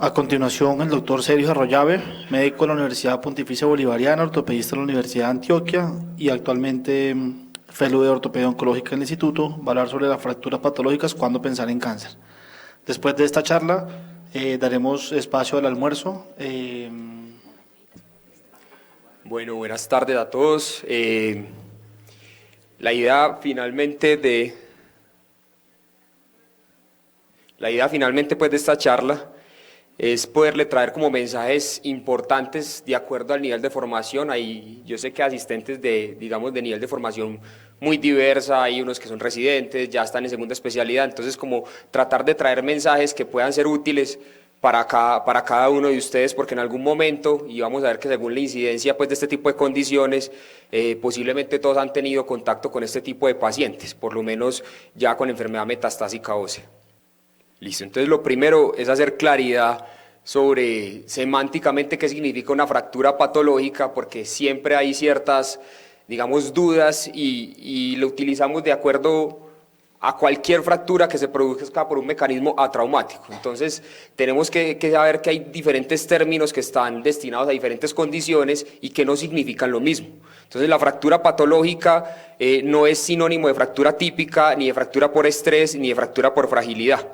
A continuación, el doctor Sergio Arroyave, médico de la Universidad Pontificia Bolivariana, ortopedista de la Universidad de Antioquia y actualmente fellow de ortopedia oncológica en el instituto, va a hablar sobre las fracturas patológicas cuando pensar en cáncer. Después de esta charla, daremos espacio al almuerzo. Bueno, buenas tardes a todos. La idea finalmente pues de esta charla es poderle traer como mensajes importantes de acuerdo al nivel de formación. Yo sé que asistentes de nivel de formación muy diversa, hay unos que son residentes, ya están en segunda especialidad, entonces como tratar de traer mensajes que puedan ser útiles para cada uno de ustedes, porque en algún momento, y vamos a ver que según la incidencia pues de este tipo de condiciones, posiblemente todos han tenido contacto con este tipo de pacientes, por lo menos ya con enfermedad metastásica ósea. Listo, entonces lo primero es hacer claridad sobre semánticamente qué significa una fractura patológica, porque siempre hay ciertas, dudas y lo utilizamos de acuerdo a cualquier fractura que se produzca por un mecanismo atraumático. Entonces tenemos que saber que hay diferentes términos que están destinados a diferentes condiciones y que no significan lo mismo. Entonces la fractura patológica no es sinónimo de fractura típica, ni de fractura por estrés, ni de fractura por fragilidad.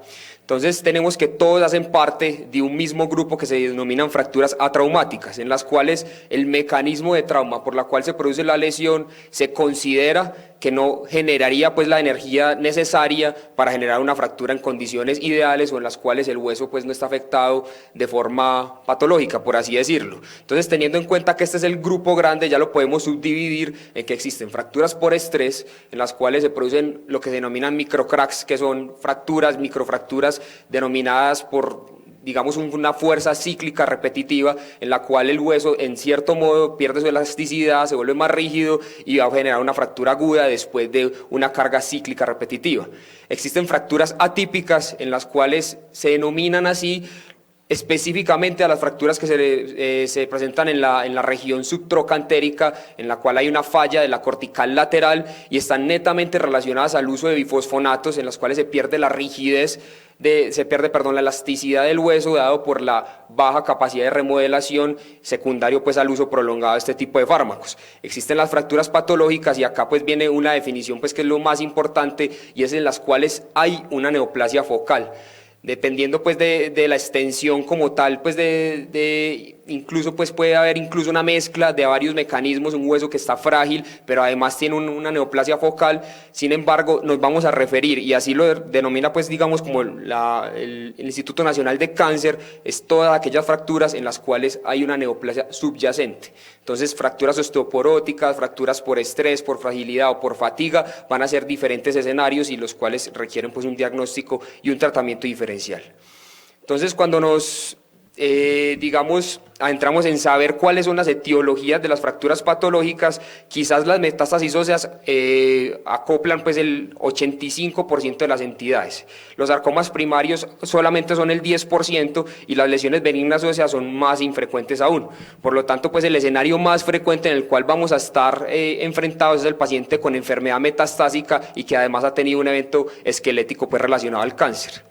Entonces tenemos que todos hacen parte de un mismo grupo que se denominan fracturas atraumáticas, en las cuales el mecanismo de trauma por la cual se produce la lesión se considera que no generaría pues la energía necesaria para generar una fractura en condiciones ideales o en las cuales el hueso pues no está afectado de forma patológica, por así decirlo. Entonces, teniendo en cuenta que este es el grupo grande, ya lo podemos subdividir en que existen fracturas por estrés, en las cuales se producen lo que se denominan microcracks, que son fracturas, microfracturas denominadas por una fuerza cíclica repetitiva en la cual el hueso en cierto modo pierde su elasticidad, se vuelve más rígido y va a generar una fractura aguda después de una carga cíclica repetitiva. Existen fracturas atípicas en las cuales se denominan así específicamente a las fracturas que se presentan en la región subtrocantérica, en la cual hay una falla de la cortical lateral y están netamente relacionadas al uso de bifosfonatos, en las cuales se pierde la rigidez, la elasticidad del hueso dado por la baja capacidad de remodelación, secundario pues al uso prolongado de este tipo de fármacos. Existen las fracturas patológicas y acá pues viene una definición pues que es lo más importante, y es en las cuales hay una neoplasia focal. Dependiendo pues de la extensión como tal, pues incluso pues puede haber incluso una mezcla de varios mecanismos, un hueso que está frágil, pero además tiene una neoplasia focal. Sin embargo, nos vamos a referir, y así lo denomina pues como el Instituto Nacional de Cáncer, es todas aquellas fracturas en las cuales hay una neoplasia subyacente. Entonces, fracturas osteoporóticas, fracturas por estrés, por fragilidad o por fatiga, van a ser diferentes escenarios y los cuales requieren pues un diagnóstico y un tratamiento diferencial. Entonces, cuando nos adentramos en saber cuáles son las etiologías de las fracturas patológicas, quizás las metástasis óseas acoplan pues el 85% de las entidades. Los sarcomas primarios solamente son el 10% y las lesiones benignas óseas son más infrecuentes aún. Por lo tanto, pues el escenario más frecuente en el cual vamos a estar enfrentados es el paciente con enfermedad metastásica y que además ha tenido un evento esquelético pues relacionado al cáncer.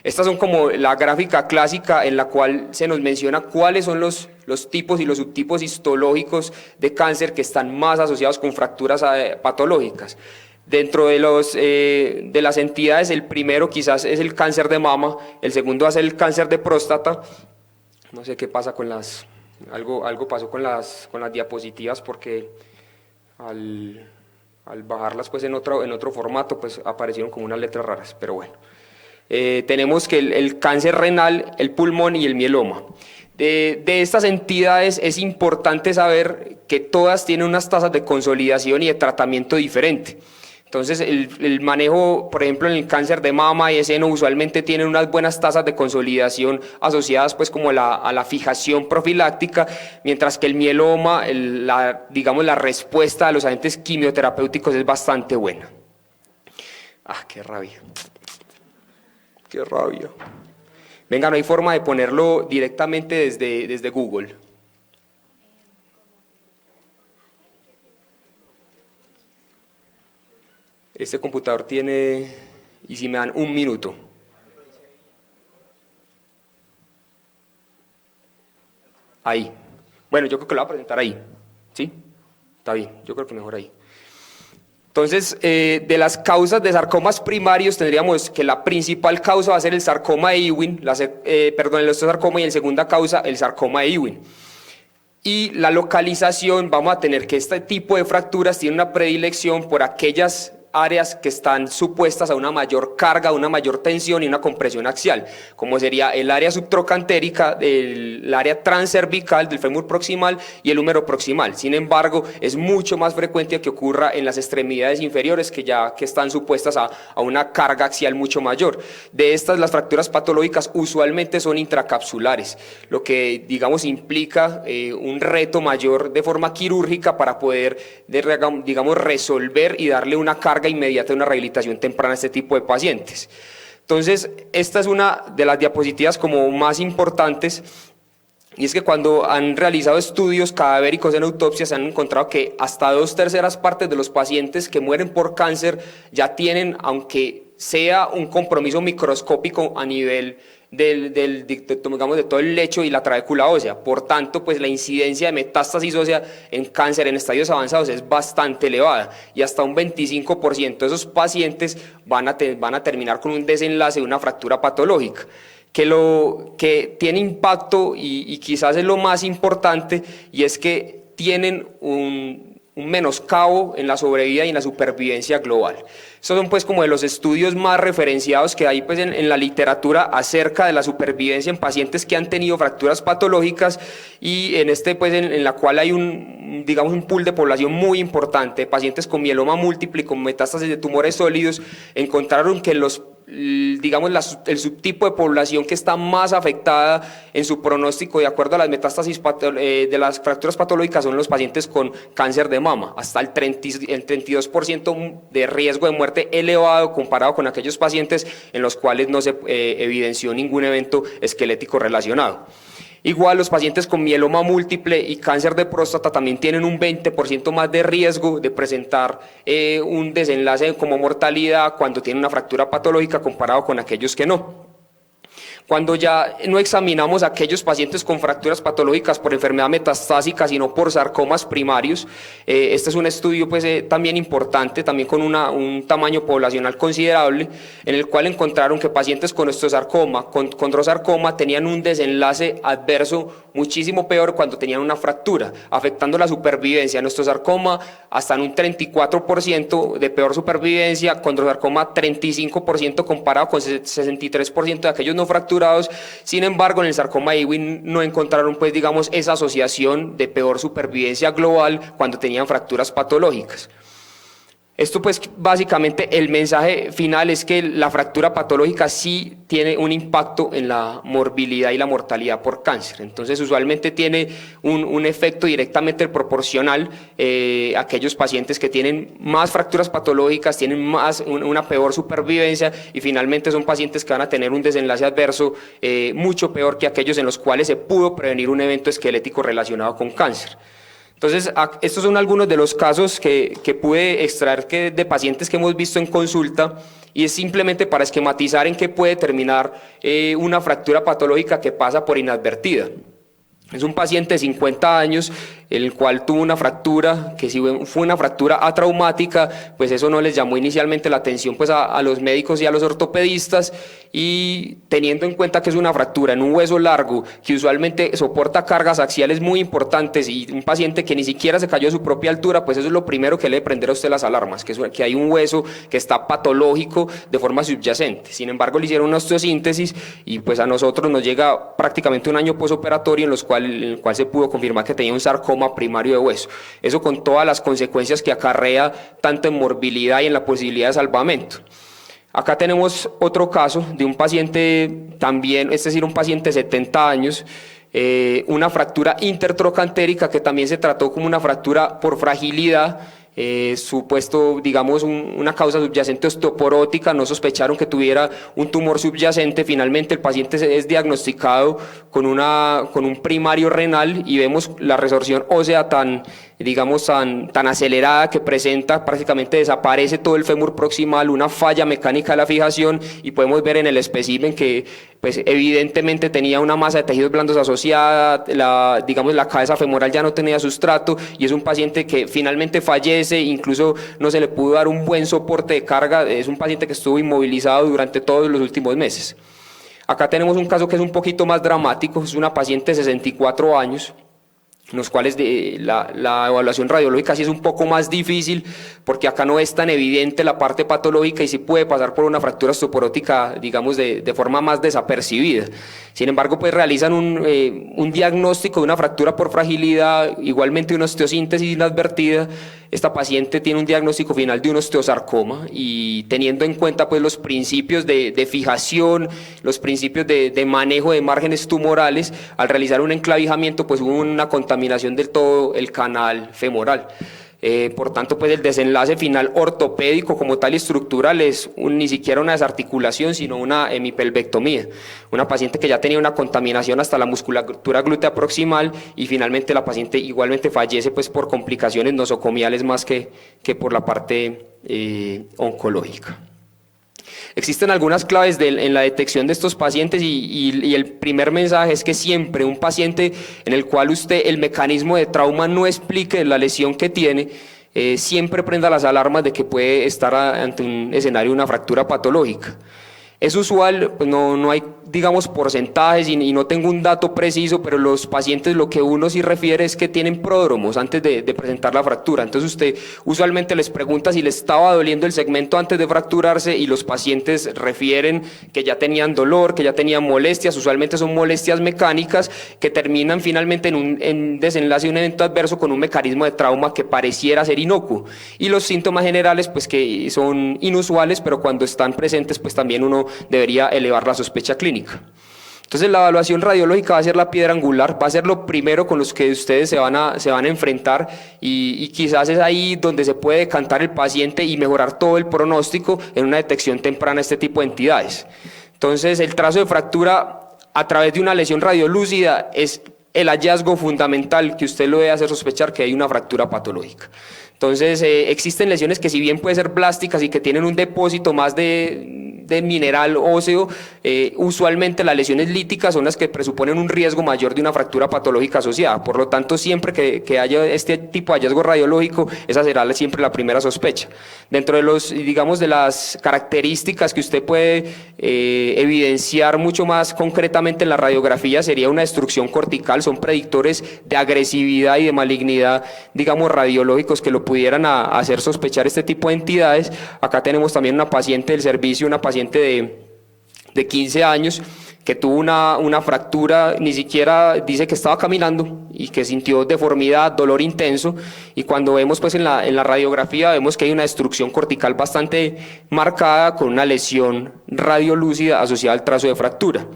Estas son como la gráfica clásica en la cual se nos menciona cuáles son los tipos y los subtipos histológicos de cáncer que están más asociados con fracturas patológicas. Dentro de las entidades, el primero quizás es el cáncer de mama, el segundo es el cáncer de próstata. No sé qué pasa con algo pasó con las diapositivas, porque al bajarlas pues en otro formato pues aparecieron como unas letras raras, pero bueno. Tenemos que el cáncer renal, el pulmón y el mieloma. De estas entidades es importante saber que todas tienen unas tasas de consolidación y de tratamiento diferente. Entonces el manejo, por ejemplo, en el cáncer de mama y de seno usualmente tienen unas buenas tasas de consolidación asociadas pues como a la fijación profiláctica, mientras que el mieloma, la respuesta a los agentes quimioterapéuticos es bastante buena. Qué rabia. Qué rabia. Venga, no hay forma de ponerlo directamente desde Google. Este computador tiene, y si me dan un minuto. ahí. Bueno, yo creo que lo voy a presentar ahí, ¿sí? Está bien, yo creo que mejor ahí. Entonces, de las causas de sarcomas primarios, tendríamos que la principal causa va a ser el sarcoma de Ewing, el osteosarcoma, y en segunda causa, el sarcoma de Ewing. Y la localización, vamos a tener que este tipo de fracturas tiene una predilección por aquellas áreas que están supuestas a una mayor carga, una mayor tensión y una compresión axial, como sería el área subtrocantérica, el área transcervical del fémur proximal y el húmero proximal. Sin embargo, es mucho más frecuente que ocurra en las extremidades inferiores que están supuestas a una carga axial mucho mayor. De estas, las fracturas patológicas usualmente son intracapsulares, lo que digamos implica un reto mayor de forma quirúrgica para poder digamos resolver y darle una carga inmediata, una rehabilitación temprana a este tipo de pacientes. Entonces, esta es una de las diapositivas como más importantes, y es que cuando han realizado estudios cadavéricos en autopsia se han encontrado que hasta 2/3 partes de los pacientes que mueren por cáncer ya tienen, aunque sea un compromiso microscópico a nivel digamos, de todo el lecho y la trabécula ósea. Por tanto, pues la incidencia de metástasis ósea en cáncer en estadios avanzados es bastante elevada, y hasta un 25% de esos pacientes van a terminar con un desenlace de una fractura patológica. Que tiene impacto y quizás es lo más importante, y es que tienen un menoscabo en la sobrevida y en la supervivencia global. Estos son pues como de los estudios más referenciados que hay pues en la literatura acerca de la supervivencia en pacientes que han tenido fracturas patológicas, y en pues en la cual hay un pool de población muy importante, pacientes con mieloma múltiple y con metástasis de tumores sólidos. Encontraron que el subtipo de población que está más afectada en su pronóstico de acuerdo a las metástasis de las fracturas patológicas son los pacientes con cáncer de mama, hasta el 32% de riesgo de muerte elevado comparado con aquellos pacientes en los cuales no se evidenció ningún evento esquelético relacionado. Igual los pacientes con mieloma múltiple y cáncer de próstata también tienen un 20% más de riesgo de presentar un desenlace como mortalidad cuando tienen una fractura patológica comparado con aquellos que no. Cuando ya no examinamos a aquellos pacientes con fracturas patológicas por enfermedad metastásica, sino por sarcomas primarios, este es un estudio pues, también importante, también con un tamaño poblacional considerable, en el cual encontraron que pacientes con osteosarcoma, con condrosarcoma, tenían un desenlace adverso muchísimo peor cuando tenían una fractura, afectando la supervivencia. En osteosarcoma hasta en un 34% de peor supervivencia, condrosarcoma 35% comparado con 63% de aquellos no fracturados. Sin embargo, en el sarcoma de Ewing no encontraron pues digamos esa asociación de peor supervivencia global cuando tenían fracturas patológicas. Esto pues básicamente el mensaje final es que la fractura patológica sí tiene un impacto en la morbilidad y la mortalidad por cáncer. Entonces usualmente tiene un efecto directamente proporcional a aquellos pacientes que tienen más fracturas patológicas, tienen una peor supervivencia, y finalmente son pacientes que van a tener un desenlace adverso mucho peor que aquellos en los cuales se pudo prevenir un evento esquelético relacionado con cáncer. Entonces, estos son algunos de los casos que pude extraer de pacientes que hemos visto en consulta, y es simplemente para esquematizar en qué puede terminar una fractura patológica que pasa por inadvertida. Es un paciente de 50 años, el cual tuvo una fractura, que si fue una fractura atraumática, pues eso no les llamó inicialmente la atención pues a los médicos y a los ortopedistas, y teniendo en cuenta que es una fractura en un hueso largo, que usualmente soporta cargas axiales muy importantes, y un paciente que ni siquiera se cayó a su propia altura, pues eso es lo primero que le debe prender a usted las alarmas, que hay un hueso que está patológico de forma subyacente. Sin embargo, le hicieron una osteosíntesis, y pues a nosotros nos llega prácticamente un año posoperatorio en el cual se pudo confirmar que tenía un sarcoma primario de hueso. Eso con todas las consecuencias que acarrea tanto en morbilidad y en la posibilidad de salvamento. Acá tenemos otro caso de un paciente también, es decir, un paciente de 70 años, una fractura intertrocantérica que también se trató como una fractura por fragilidad, supuesto, digamos, una causa subyacente osteoporótica. No sospecharon que tuviera un tumor subyacente. Finalmente el paciente es diagnosticado con un primario renal, y vemos la resorción ósea tan digamos, tan acelerada que presenta, prácticamente desaparece todo el fémur proximal, una falla mecánica de la fijación, y podemos ver en el espécimen que pues evidentemente tenía una masa de tejidos blandos asociada, digamos la cabeza femoral ya no tenía sustrato, y es un paciente que finalmente fallece, incluso no se le pudo dar un buen soporte de carga, es un paciente que estuvo inmovilizado durante todos los últimos meses. Acá tenemos un caso que es un poquito más dramático, es una paciente de 64 años, en los cuales la evaluación radiológica sí es un poco más difícil, porque acá no es tan evidente la parte patológica y sí puede pasar por una fractura osteoporótica, digamos, de forma más desapercibida. Sin embargo, pues realizan un diagnóstico de una fractura por fragilidad, igualmente una osteosíntesis inadvertida. Esta paciente tiene un diagnóstico final de un osteosarcoma, y teniendo en cuenta pues los principios de fijación, los principios de manejo de márgenes tumorales, al realizar un enclavijamiento pues hubo una contaminación del todo el canal femoral. Por tanto, pues el desenlace final ortopédico como tal y estructural es ni siquiera una desarticulación, sino una hemipelvectomía. Una paciente que ya tenía una contaminación hasta la musculatura glútea proximal, y finalmente la paciente igualmente fallece pues por complicaciones nosocomiales más que por la parte oncológica. Existen algunas claves en la detección de estos pacientes, y el primer mensaje es que siempre un paciente en el cual usted el mecanismo de trauma no explique la lesión que tiene, siempre prenda las alarmas de que puede estar ante un escenario de una fractura patológica. Es usual, pues no hay, digamos, porcentajes y no tengo un dato preciso, pero los pacientes lo que uno sí refiere es que tienen pródromos antes de presentar la fractura. Entonces usted usualmente les pregunta si les estaba doliendo el segmento antes de fracturarse, y los pacientes refieren que ya tenían dolor, que ya tenían molestias. Usualmente son molestias mecánicas que terminan finalmente en desenlace de un evento adverso con un mecanismo de trauma que pareciera ser inocuo. Y los síntomas generales pues que son inusuales, pero cuando están presentes pues también uno debería elevar la sospecha clínica. Entonces la evaluación radiológica va a ser la piedra angular, va a ser lo primero con los que ustedes se van a enfrentar, y quizás es ahí donde se puede decantar el paciente y mejorar todo el pronóstico en una detección temprana de este tipo de entidades. Entonces el trazo de fractura a través de una lesión radiolúcida es el hallazgo fundamental que usted lo debe hacer sospechar que hay una fractura patológica. Entonces existen lesiones que si bien pueden ser plásticas y que tienen un depósito más de mineral óseo, usualmente las lesiones líticas son las que presuponen un riesgo mayor de una fractura patológica asociada. Por lo tanto, siempre que haya este tipo de hallazgo radiológico, esa será siempre la primera sospecha. Dentro de de las características que usted puede evidenciar mucho más concretamente en la radiografía sería una destrucción cortical, son predictores de agresividad y de malignidad, digamos, radiológicos que lo pudieran hacer sospechar este tipo de entidades. Acá tenemos también una paciente del servicio, una paciente de 15 años que tuvo una fractura, ni siquiera dice que estaba caminando y que sintió deformidad, dolor intenso, y cuando vemos pues en la radiografía vemos que hay una destrucción cortical bastante marcada con una lesión radiolúcida asociada al trazo de fractura.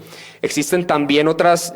Existen también otros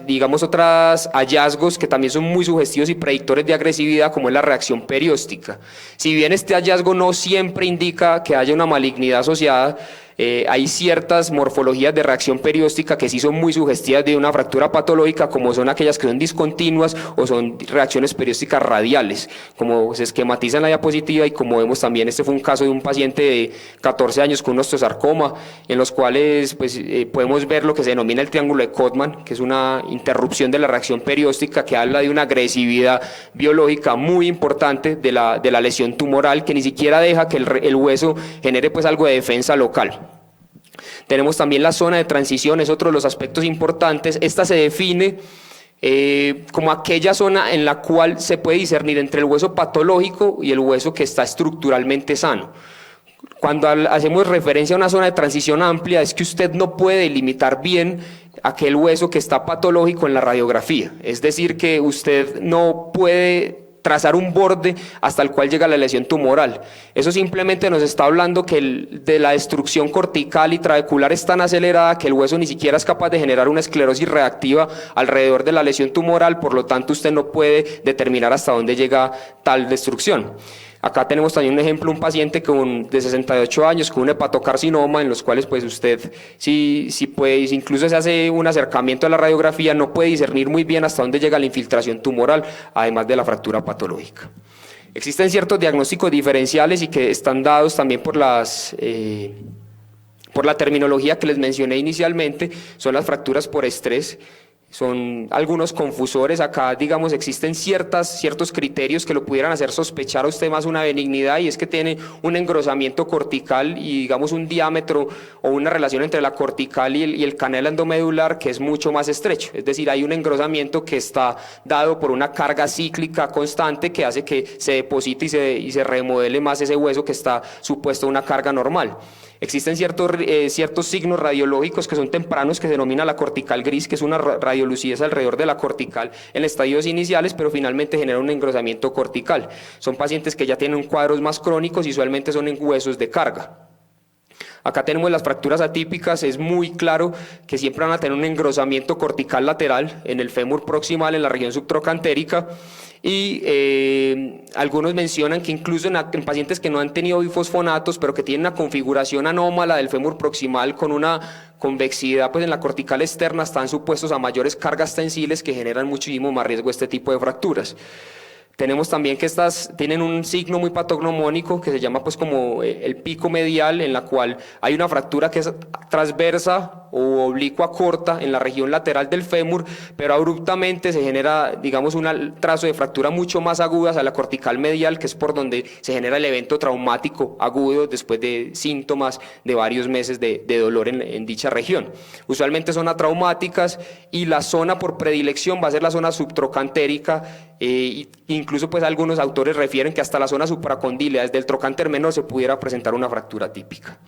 hallazgos que también son muy sugestivos y predictores de agresividad, como es la reacción perióstica. Si bien este hallazgo no siempre indica que haya una malignidad asociada, hay ciertas morfologías de reacción perióstica que sí son muy sugestivas de una fractura patológica, como son aquellas que son discontinuas o son reacciones periósticas radiales, como se esquematiza en la diapositiva, y como vemos también este fue un caso de un paciente de 14 años con un osteosarcoma, en los cuales pues, podemos ver lo que se denomina el triángulo de Codman, que es una interrupción de la reacción perióstica que habla de una agresividad biológica muy importante de la lesión tumoral, que ni siquiera deja que el hueso genere pues algo de defensa local. Tenemos también la zona de transición, es otro de los aspectos importantes. Esta se define como aquella zona en la cual se puede discernir entre el hueso patológico y el hueso que está estructuralmente sano. Cuando hacemos referencia a una zona de transición amplia, es que usted no puede delimitar bien aquel hueso que está patológico en la radiografía. Es decir, que usted no puede trazar un borde hasta el cual llega la lesión tumoral. Eso simplemente nos está hablando que de la destrucción cortical y trabecular es tan acelerada que el hueso ni siquiera es capaz de generar una esclerosis reactiva alrededor de la lesión tumoral, por lo tanto usted no puede determinar hasta dónde llega tal destrucción. Acá tenemos también un ejemplo, un paciente de 68 años con un hepatocarcinoma, en los cuales pues usted si puede, incluso se hace un acercamiento a la radiografía, no puede discernir muy bien hasta dónde llega la infiltración tumoral, además de la fractura patológica. Existen ciertos diagnósticos diferenciales y que están dados también por la terminología que les mencioné inicialmente, son las fracturas por estrés. Son algunos confusores acá, digamos, existen ciertos criterios que lo pudieran hacer sospechar a usted más una benignidad, y es que tiene un engrosamiento cortical y digamos un diámetro o una relación entre la cortical y el canal endomedular que es mucho más estrecho, es decir, hay un engrosamiento que está dado por una carga cíclica constante que hace que se deposite y se remodele más ese hueso que está supuesto a una carga normal. Existen ciertos signos radiológicos que son tempranos, que se denomina la cortical gris, que es una radiolucidez alrededor de la cortical en estadios iniciales, pero finalmente genera un engrosamiento cortical. Son pacientes que ya tienen cuadros más crónicos y usualmente son en huesos de carga. Acá tenemos las fracturas atípicas, es muy claro que siempre van a tener un engrosamiento cortical lateral en el fémur proximal, en la región subtrocantérica, y algunos mencionan que incluso en pacientes que no han tenido bifosfonatos, pero que tienen una configuración anómala del fémur proximal con una convexidad pues en la cortical externa, están supuestos a mayores cargas tensiles que generan muchísimo más riesgo este tipo de fracturas. Tenemos también que estas tienen un signo muy patognomónico que se llama pues como el pico medial, en la cual hay una fractura que es transversa o oblicua corta en la región lateral del fémur, pero abruptamente se genera, digamos, un trazo de fractura mucho más aguda a la cortical medial, que es por donde se genera el evento traumático agudo después de síntomas de varios meses de dolor en dicha región. Usualmente son atraumáticas y la zona por predilección va a ser la zona subtrocantérica. Incluso pues algunos autores refieren que hasta la zona supracondílea, desde el trocánter menor, se pudiera presentar una fractura típica.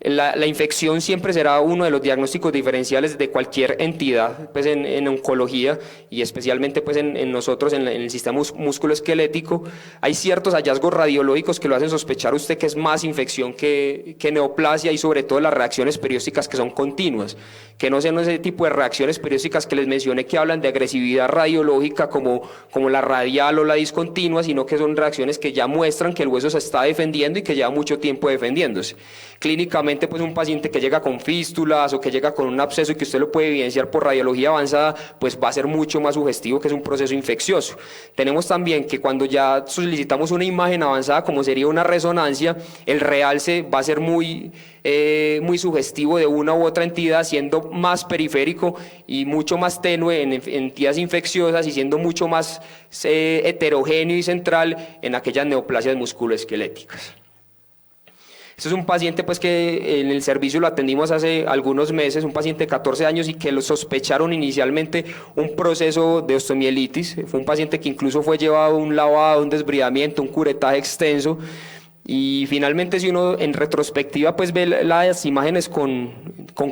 La infección siempre será uno de los diagnósticos diferenciales de cualquier entidad pues en oncología, y especialmente pues en nosotros en el sistema musculoesquelético. Hay ciertos hallazgos radiológicos que lo hacen sospechar usted que es más infección que neoplasia, y sobre todo las reacciones periósticas que son continuas, que no sean ese tipo de reacciones periósticas que les mencioné que hablan de agresividad radiológica como la radial o la discontinua, sino que son reacciones que ya muestran que el hueso se está defendiendo y que lleva mucho tiempo defendiéndose. Clínicamente, pues un paciente que llega con fístulas o que llega con un absceso y que usted lo puede evidenciar por radiología avanzada, pues va a ser mucho más sugestivo que es un proceso infeccioso. Tenemos también que cuando ya solicitamos una imagen avanzada, como sería una resonancia, el realce va a ser muy sugestivo de una u otra entidad, siendo más periférico y mucho más tenue en entidades infecciosas, y siendo mucho más heterogéneo y central en aquellas neoplasias musculoesqueléticas. Este es un paciente pues que en el servicio lo atendimos hace algunos meses, un paciente de 14 años y que lo sospecharon inicialmente un proceso de osteomielitis. Fue un paciente que incluso fue llevado a un lavado, un desbridamiento, un curetaje extenso, y finalmente si uno en retrospectiva pues ve las imágenes con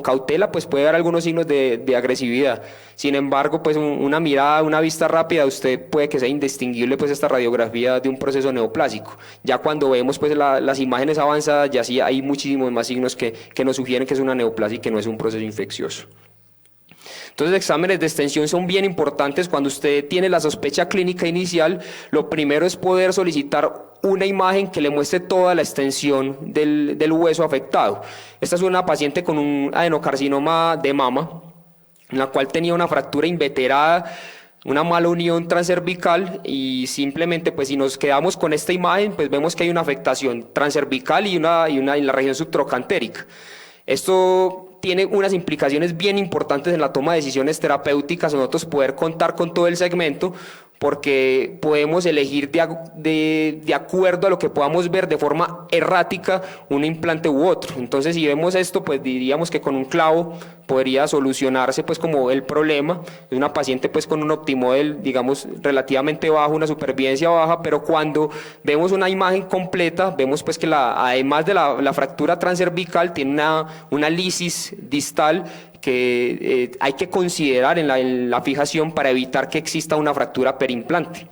cautela, pues puede dar algunos signos de agresividad. Sin embargo, pues una mirada, una vista rápida, usted puede que sea indistinguible pues esta radiografía de un proceso neoplásico. Ya cuando vemos pues las imágenes avanzadas, ya sí hay muchísimos más signos que nos sugieren que es una neoplasia y que no es un proceso infeccioso. Entonces, exámenes de extensión son bien importantes. Cuando usted tiene la sospecha clínica inicial, lo primero es poder solicitar una imagen que le muestre toda la extensión del hueso afectado. Esta es una paciente con un adenocarcinoma de mama, en la cual tenía una fractura inveterada, una mala unión transcervical, y simplemente pues si nos quedamos con esta imagen, pues vemos que hay una afectación transcervical y una en la región subtrocantérica. Esto tiene unas implicaciones bien importantes en la toma de decisiones terapéuticas, nosotros poder contar con todo el segmento, porque podemos elegir de acuerdo a lo que podamos ver de forma errática un implante u otro. Entonces, si vemos esto, pues diríamos que con un clavo podría solucionarse pues como el problema. Es una paciente pues con un optimodel, digamos, relativamente bajo, una supervivencia baja, pero cuando vemos una imagen completa, vemos pues que además de la fractura transcervical, tiene una lisis distal que hay que considerar en la fijación para evitar que exista una fractura perimplante.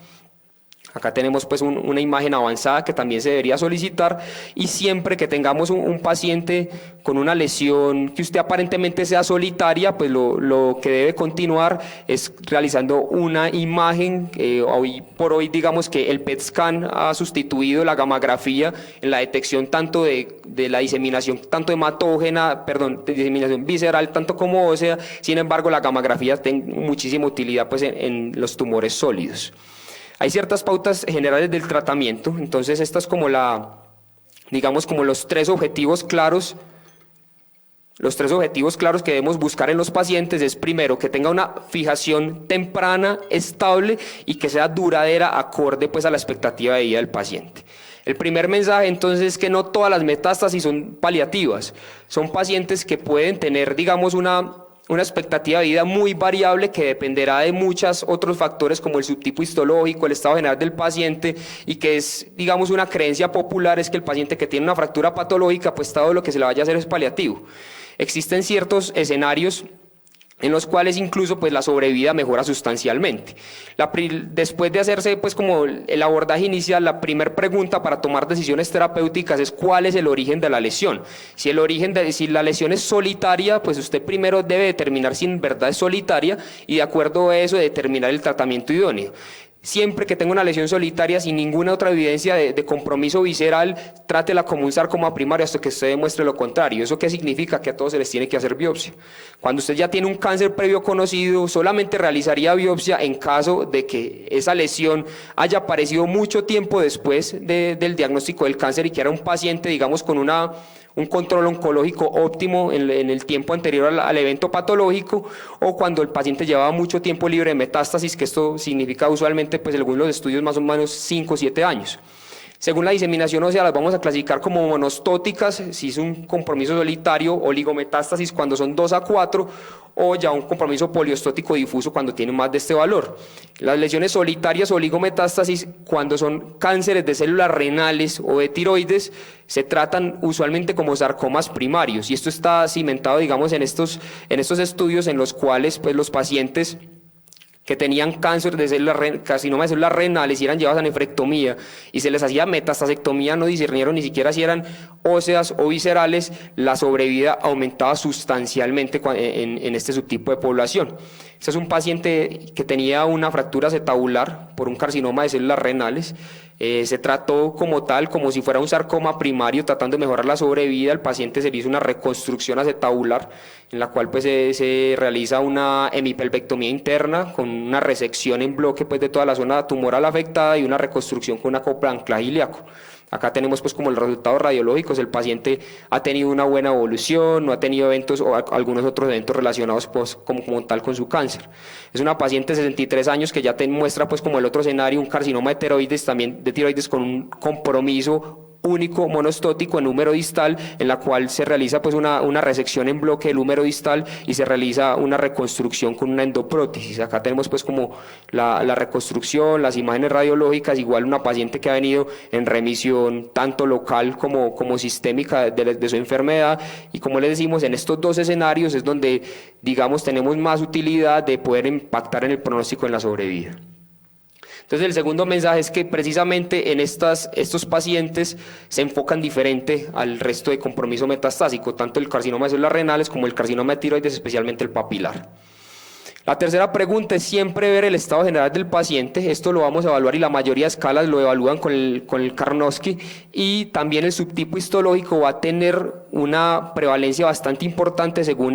Acá tenemos pues una imagen avanzada que también se debería solicitar, y siempre que tengamos un paciente con una lesión que usted aparentemente sea solitaria, pues lo que debe continuar es realizando una imagen. Hoy por hoy digamos que el PET scan ha sustituido la gammagrafía en la detección tanto de la diseminación tanto hematógena, de diseminación visceral tanto como ósea. Sin embargo, la gammagrafía tiene muchísima utilidad pues en los tumores sólidos. Hay ciertas pautas generales del tratamiento, entonces esta es como digamos como los tres objetivos claros. Los tres objetivos claros que debemos buscar en los pacientes es, primero, que tenga una fijación temprana, estable y que sea duradera, acorde pues a la expectativa de vida del paciente. El primer mensaje entonces es que no todas las metástasis son paliativas, son pacientes que pueden tener, digamos, una expectativa de vida muy variable que dependerá de muchos otros factores como el subtipo histológico, el estado general del paciente, y que es, digamos, una creencia popular es que el paciente que tiene una fractura patológica, pues todo lo que se le vaya a hacer es paliativo. Existen ciertos escenarios en los cuales incluso pues la sobrevida mejora sustancialmente. Después de hacerse pues como el abordaje inicial, la primera pregunta para tomar decisiones terapéuticas es cuál es el origen de la lesión. Si la lesión es solitaria, pues usted primero debe determinar si en verdad es solitaria y de acuerdo a eso determinar el tratamiento idóneo. Siempre que tenga una lesión solitaria sin ninguna otra evidencia de compromiso visceral, trátela como un sarcoma primario hasta que usted demuestre lo contrario. ¿Eso qué significa? Que a todos se les tiene que hacer biopsia. Cuando usted ya tiene un cáncer previo conocido, solamente realizaría biopsia en caso de que esa lesión haya aparecido mucho tiempo después del diagnóstico del cáncer y que era un paciente, digamos, con un control oncológico óptimo en el tiempo anterior al evento patológico, o cuando el paciente llevaba mucho tiempo libre de metástasis, que esto significa usualmente, pues según los estudios, más o menos 5 o 7 años. Según la diseminación ósea, las vamos a clasificar como monostóticas, si es un compromiso solitario, oligometástasis cuando son 2 a 4, o ya un compromiso poliostótico difuso cuando tiene más de este valor. Las lesiones solitarias o oligometástasis, cuando son cánceres de células renales o de tiroides, se tratan usualmente como sarcomas primarios, y esto está cimentado, digamos, en estos estudios en los cuales pues, los pacientes que tenían cáncer de células, carcinoma de células renales y eran llevados a nefrectomía y se les hacía metastasectomía, no discernieron ni siquiera si eran óseas o viscerales, la sobrevida aumentaba sustancialmente en este subtipo de población. Este es un paciente que tenía una fractura acetabular por un carcinoma de células renales. Se trató como tal, como si fuera un sarcoma primario, tratando de mejorar la sobrevida. El paciente se le hizo una reconstrucción acetabular, en la cual pues, se realiza una hemipelvectomía interna con una resección en bloque pues, de toda la zona tumoral afectada y una reconstrucción con un acoplanclaje ilíaco. Acá tenemos pues como los resultados radiológicos, el paciente ha tenido una buena evolución, no ha tenido eventos o algunos otros eventos relacionados pues como tal con su cáncer. Es una paciente de 63 años que ya muestra pues como el otro escenario, un carcinoma de tiroides, también de tiroides con un compromiso único monostótico en húmero distal, en la cual se realiza pues una resección en bloque del húmero distal y se realiza una reconstrucción con una endoprótesis. Acá tenemos pues como la reconstrucción, las imágenes radiológicas, igual una paciente que ha venido en remisión tanto local como sistémica de su enfermedad, y como les decimos, en estos dos escenarios es donde digamos tenemos más utilidad de poder impactar en el pronóstico en la sobrevida. Entonces el segundo mensaje es que precisamente en estos pacientes se enfocan diferente al resto de compromiso metastásico, tanto el carcinoma de células renales como el carcinoma de tiroides, especialmente el papilar. La tercera pregunta es siempre ver el estado general del paciente. Esto lo vamos a evaluar y la mayoría de escalas lo evalúan con el Karnofsky, y también el subtipo histológico va a tener una prevalencia bastante importante según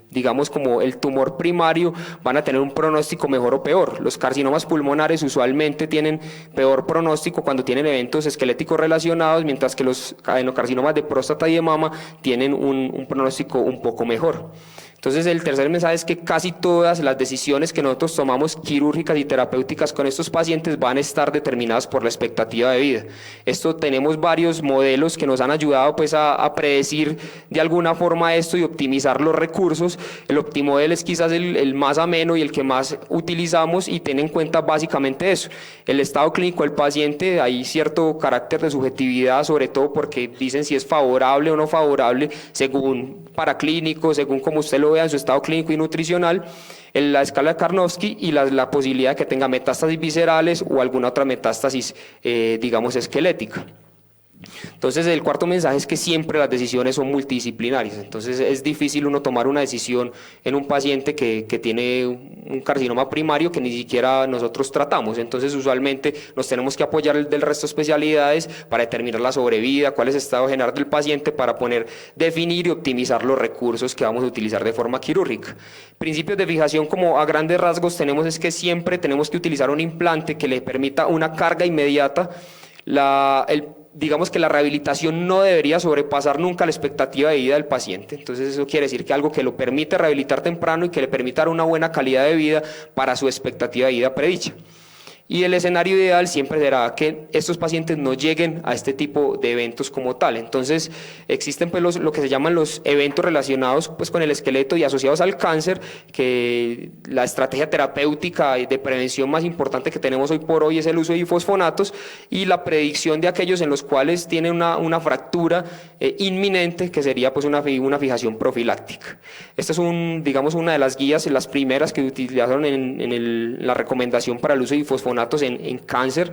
digamos como el tumor primario, van a tener un pronóstico mejor o peor. Los carcinomas pulmonares usualmente tienen peor pronóstico cuando tienen eventos esqueléticos relacionados, mientras que los adenocarcinomas de próstata y de mama tienen un pronóstico un poco mejor. Entonces el tercer mensaje es que casi todas las decisiones que nosotros tomamos quirúrgicas y terapéuticas con estos pacientes van a estar determinadas por la expectativa de vida. Esto tenemos varios modelos que nos han ayudado pues a predecir de alguna forma esto y optimizar los recursos. El OptiModel es quizás el más ameno y el que más utilizamos, y ten en cuenta básicamente eso, el estado clínico del paciente. Hay cierto carácter de subjetividad, sobre todo porque dicen si es favorable o no favorable según paraclínico, según como usted lo vea en su estado clínico y nutricional, en la escala de Karnofsky, y la posibilidad de que tenga metástasis viscerales o alguna otra metástasis, digamos, esquelética. Entonces el cuarto mensaje es que siempre las decisiones son multidisciplinarias. Entonces es difícil uno tomar una decisión en un paciente que tiene un carcinoma primario que ni siquiera nosotros tratamos. Entonces usualmente nos tenemos que apoyar del resto de especialidades para determinar la sobrevida, cuál es el estado general del paciente, para poder definir y optimizar los recursos que vamos a utilizar de forma quirúrgica. Principios de fijación, como a grandes rasgos tenemos, es que siempre tenemos que utilizar un implante que le permita una carga inmediata. Digamos que la rehabilitación no debería sobrepasar nunca la expectativa de vida del paciente. Entonces eso quiere decir que algo que lo permite rehabilitar temprano y que le permita dar una buena calidad de vida para su expectativa de vida predicha. Y el escenario ideal siempre será que estos pacientes no lleguen a este tipo de eventos como tal. Entonces existen pues lo que se llaman los eventos relacionados pues con el esqueleto y asociados al cáncer, que la estrategia terapéutica de prevención más importante que tenemos hoy por hoy es el uso de bifosfonatos y la predicción de aquellos en los cuales tienen una fractura inminente, que sería pues una fijación profiláctica. Esta es digamos una de las guías, las primeras que utilizaron en la recomendación para el uso de bifosfonatos en cáncer,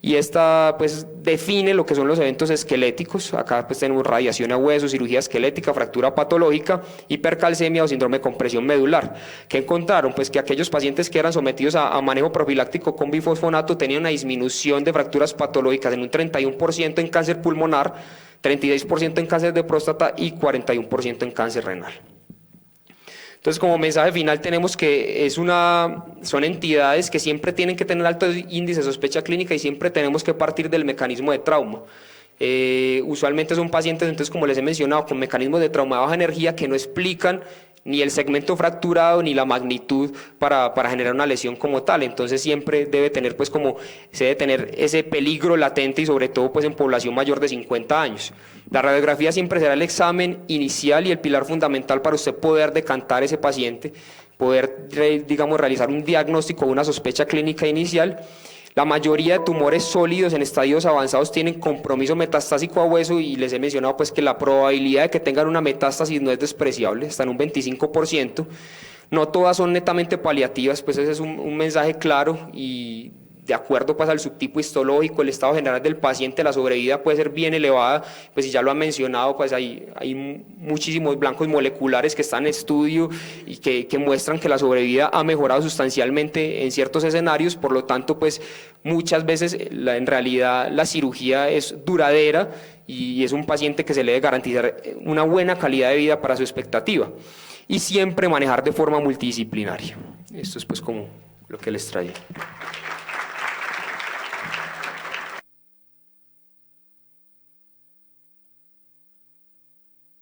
y esta pues define lo que son los eventos esqueléticos. Acá pues tenemos radiación a hueso, cirugía esquelética, fractura patológica, hipercalcemia o síndrome de compresión medular. ¿Qué encontraron? Pues que aquellos pacientes que eran sometidos a manejo profiláctico con bifosfonato tenían una disminución de fracturas patológicas en un 31% en cáncer pulmonar, 36% en cáncer de próstata y 41% en cáncer renal. Entonces, como mensaje final tenemos que son entidades que siempre tienen que tener alto índice de sospecha clínica y siempre tenemos que partir del mecanismo de trauma. Usualmente son pacientes, entonces, como les he mencionado, con mecanismos de trauma de baja energía que no explican ni el segmento fracturado ni la magnitud para generar una lesión como tal. Entonces siempre se debe tener ese peligro latente, y sobre todo pues en población mayor de 50 años. La radiografía siempre será el examen inicial y el pilar fundamental para usted poder decantar ese paciente, poder digamos realizar un diagnóstico o una sospecha clínica inicial. La mayoría de tumores sólidos en estadios avanzados tienen compromiso metastásico a hueso, y les he mencionado pues que la probabilidad de que tengan una metástasis no es despreciable, está en un 25%. No todas son netamente paliativas, pues ese es un mensaje claro, y de acuerdo pues al subtipo histológico, el estado general del paciente, la sobrevida puede ser bien elevada. Pues si ya lo han mencionado, pues hay muchísimos blancos moleculares que están en estudio y que muestran que la sobrevida ha mejorado sustancialmente en ciertos escenarios. Por lo tanto, pues muchas veces en realidad la cirugía es duradera y es un paciente que se le debe garantizar una buena calidad de vida para su expectativa, y siempre manejar de forma multidisciplinaria. Esto es pues como lo que les traía.